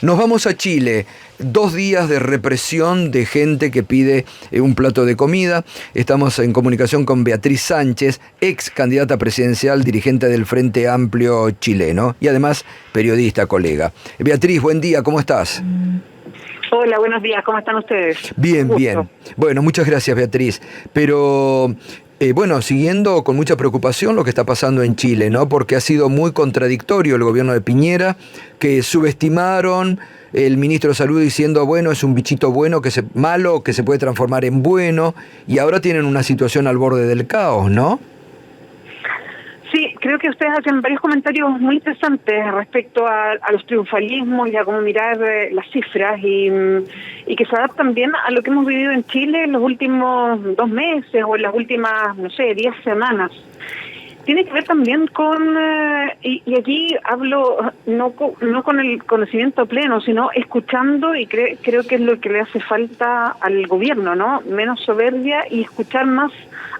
Nos vamos a Chile, 2 días de represión de gente que pide un plato de comida. Estamos en comunicación con Beatriz Sánchez, ex candidata presidencial, dirigente del Frente Amplio chileno y además periodista, colega. Beatriz, buen día, ¿cómo estás? Hola, buenos días, ¿cómo están ustedes? Bien, bien. Bueno, muchas gracias, Beatriz. Pero bueno, siguiendo con mucha preocupación lo que está pasando en Chile, ¿no? Porque ha sido muy contradictorio el gobierno de Piñera, que subestimaron el ministro de Salud diciendo, bueno, es un bichito bueno, malo, que se puede transformar en bueno, y ahora tienen una situación al borde del caos, ¿no? Sí, creo que ustedes hacen varios comentarios muy interesantes respecto a los triunfalismos y a cómo mirar las cifras y que se adaptan bien a lo que hemos vivido en Chile en los últimos 2 meses o en las últimas, 10 semanas. Tiene que ver también con, y aquí hablo no con el conocimiento pleno, sino escuchando, y creo que es lo que le hace falta al gobierno, ¿no? Menos soberbia y escuchar más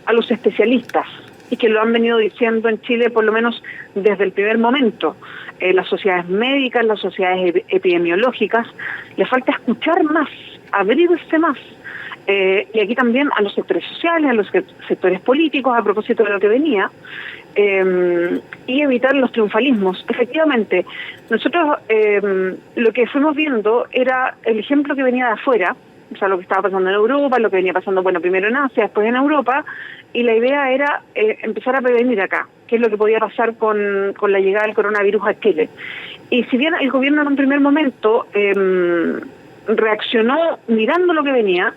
a los especialistas, y que lo han venido diciendo en Chile por lo menos desde el primer momento. Las sociedades médicas, las sociedades epidemiológicas, le falta escuchar más, abrirse más. Y aquí también a los sectores sociales, a los sectores políticos, a propósito de lo que venía, y evitar los triunfalismos. Efectivamente, nosotros lo que fuimos viendo era el ejemplo que venía de afuera, o sea, lo que estaba pasando en Europa, lo que venía pasando, primero en Asia, después en Europa, y la idea era empezar a prevenir acá, qué es lo que podía pasar con la llegada del coronavirus a Chile. Y si bien el gobierno en un primer momento reaccionó mirando lo que venía,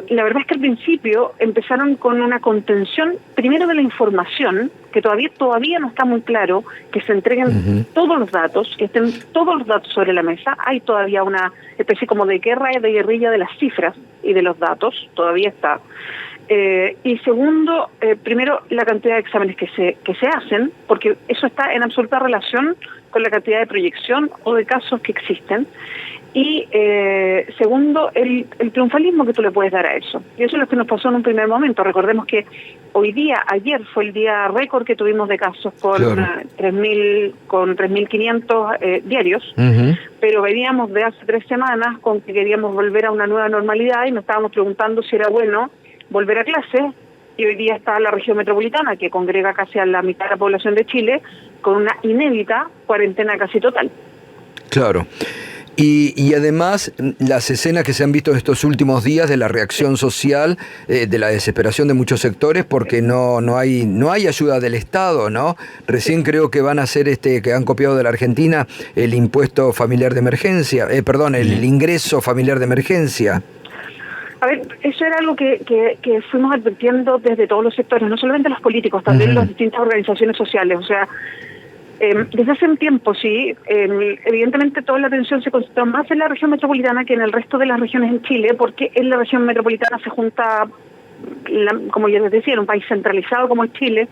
la verdad es que al principio empezaron con una contención, primero de la información, que todavía no está muy claro, que se entreguen todos los datos, que estén todos los datos sobre la mesa. Hay todavía una especie como de guerrilla de las cifras y de los datos, todavía está. Y segundo, primero la cantidad de exámenes que se hacen, porque eso está en absoluta relación con la cantidad de proyección o de casos que existen. Y segundo, el triunfalismo que tú le puedes dar a eso. Y eso es lo que nos pasó en un primer momento. Recordemos que ayer fue el día récord que tuvimos de casos con 3.500 diarios, pero veníamos de hace 3 semanas con que queríamos volver a una nueva normalidad y nos estábamos preguntando si era bueno volver a clases. Y hoy día está la región metropolitana, que congrega casi a la mitad de la población de Chile, con una inédita cuarentena casi total. Claro. Y además las escenas que se han visto estos últimos días de la reacción social, de la desesperación de muchos sectores, porque no hay ayuda del Estado, ¿no? Recién creo que van a hacer que han copiado de la Argentina el impuesto familiar de emergencia, el ingreso familiar de emergencia. A ver, eso era algo que fuimos advirtiendo desde todos los sectores, no solamente los políticos, también las distintas organizaciones sociales. O sea, desde hace un tiempo, sí, evidentemente toda la atención se concentró más en la región metropolitana que en el resto de las regiones en Chile, porque en la región metropolitana se junta, como ya les decía, en un país centralizado como es Chile,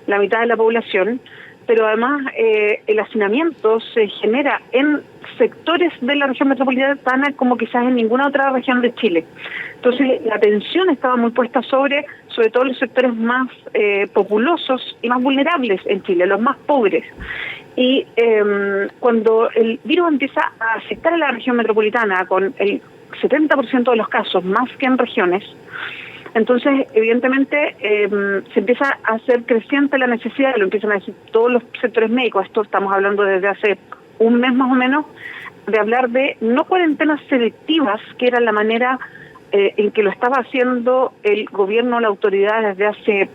la mitad de la población, pero además el hacinamiento se genera en sectores de la región metropolitana como quizás en ninguna otra región de Chile. Entonces la atención estaba muy puesta sobre todo los sectores más populosos y más vulnerables en Chile, los más pobres. Y cuando el virus empieza a afectar a la región metropolitana con el 70% de los casos, más que en regiones, entonces, evidentemente, se empieza a hacer creciente la necesidad, lo empiezan a decir todos los sectores médicos, esto estamos hablando desde hace un mes más o menos, de hablar de no cuarentenas selectivas, que era la manera en que lo estaba haciendo el gobierno o la autoridad desde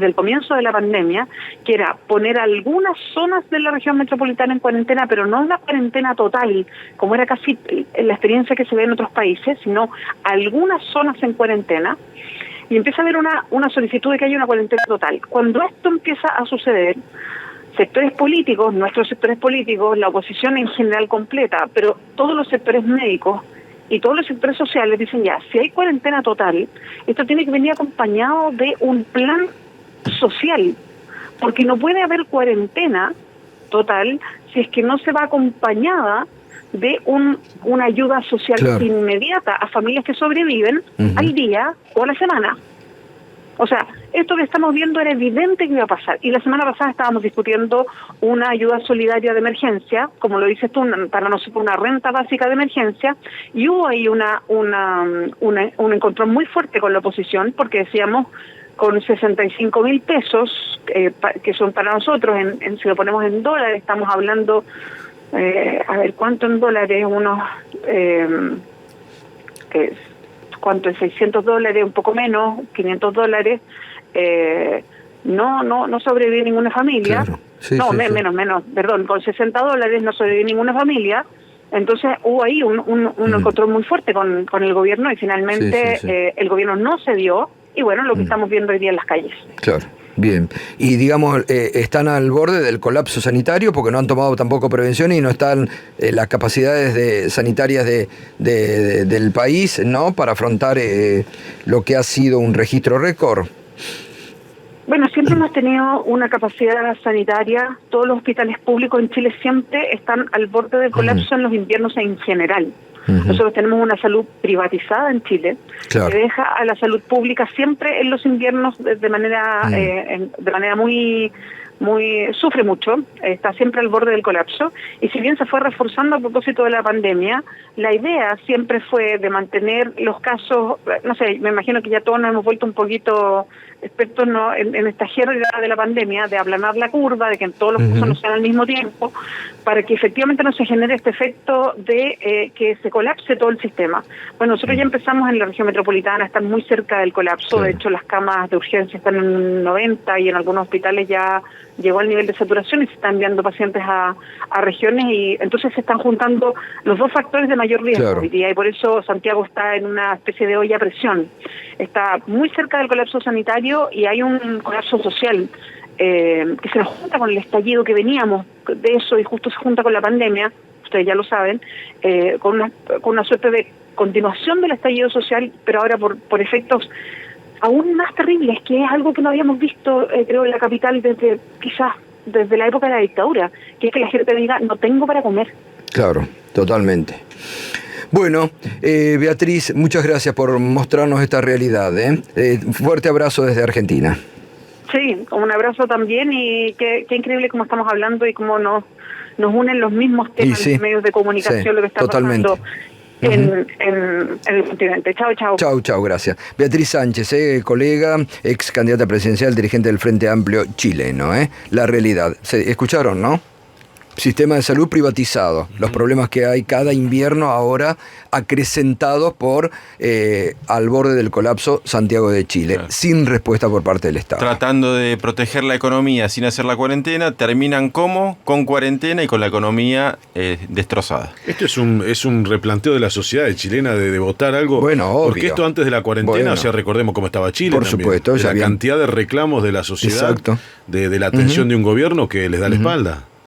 el comienzo de la pandemia, que era poner algunas zonas de la región metropolitana en cuarentena, pero no una cuarentena total, como era casi la experiencia que se ve en otros países, sino algunas zonas en cuarentena, y empieza a haber una solicitud de que haya una cuarentena total. Cuando esto empieza a suceder, sectores políticos, nuestros sectores políticos, la oposición en general completa, pero todos los sectores médicos y todos los sectores sociales dicen ya, si hay cuarentena total, esto tiene que venir acompañado de un plan social, porque no puede haber cuarentena total si es que no se va acompañada de una ayuda social inmediata a familias que sobreviven al día o a la semana. O sea, esto que estamos viendo era evidente que iba a pasar. Y la semana pasada estábamos discutiendo una ayuda solidaria de emergencia, como lo dices tú, para nosotros una renta básica de emergencia, y hubo ahí un encontrón muy fuerte con la oposición, porque decíamos, con 65.000 pesos, que son para nosotros, si lo ponemos en dólares, estamos hablando, a ver, ¿cuánto en dólares? ¿Cuánto es? $600, un poco menos, $500, no sobrevive ninguna familia. Claro. Sí, no, sí, menos, perdón, con $60 no sobrevive ninguna familia. Entonces hubo ahí un encontrón muy fuerte con el gobierno y finalmente el gobierno no cedió y bueno, lo que estamos viendo hoy día en las calles. Claro. Bien, y digamos, están al borde del colapso sanitario porque no han tomado tampoco prevención y no están las capacidades sanitarias del país, ¿no?, para afrontar lo que ha sido un registro récord. Bueno, siempre hemos tenido una capacidad sanitaria, todos los hospitales públicos en Chile siempre están al borde del colapso en los inviernos en general. Nosotros tenemos una salud privatizada en Chile, que deja a la salud pública siempre en los inviernos de manera muy sufre mucho, está siempre al borde del colapso, y si bien se fue reforzando a propósito de la pandemia, la idea siempre fue de mantener los casos, no sé, me imagino que ya todos nos hemos vuelto un poquito expertos, ¿no?, en esta jerga de la pandemia, de aplanar la curva, de que todos los casos no sean al mismo tiempo, para que efectivamente no se genere este efecto de que se colapse todo el sistema. Bueno, nosotros ya empezamos en la región metropolitana a estar muy cerca del colapso, de hecho las camas de urgencia están en 90 y en algunos hospitales ya llegó al nivel de saturación y se están enviando pacientes a regiones y entonces se están juntando los dos factores de mayor riesgo hoy día y por eso Santiago está en una especie de olla a presión. Está muy cerca del colapso sanitario y hay un colapso social que se nos junta con el estallido que veníamos de eso y justo se junta con la pandemia, ustedes ya lo saben, con una suerte de continuación del estallido social, pero ahora por efectos aún más terribles, que es algo que no habíamos visto, creo, en la capital quizás desde la época de la dictadura, que es que la gente diga, no tengo para comer. Claro, totalmente. Bueno, Beatriz, muchas gracias por mostrarnos esta realidad. Fuerte abrazo desde Argentina. Sí, un abrazo también y qué increíble cómo estamos hablando y cómo nos unen los mismos temas en los medios de comunicación, lo que está pasando en el continente. Chao, gracias. Beatriz Sánchez, colega, ex candidata presidencial, dirigente del Frente Amplio chileno. La realidad. ¿Escucharon, no? Sistema de salud privatizado, los problemas que hay cada invierno ahora acrecentados por al borde del colapso Santiago de Chile, sin respuesta por parte del Estado. Tratando de proteger la economía sin hacer la cuarentena, terminan ¿cómo? Con cuarentena y con la economía destrozada. Esto es un replanteo de la sociedad chilena de votar algo. Bueno, obvio. Porque esto antes de la cuarentena, o sea, recordemos cómo estaba Chile. Por supuesto. La cantidad de reclamos de la sociedad, de la atención de un gobierno que les da la espalda.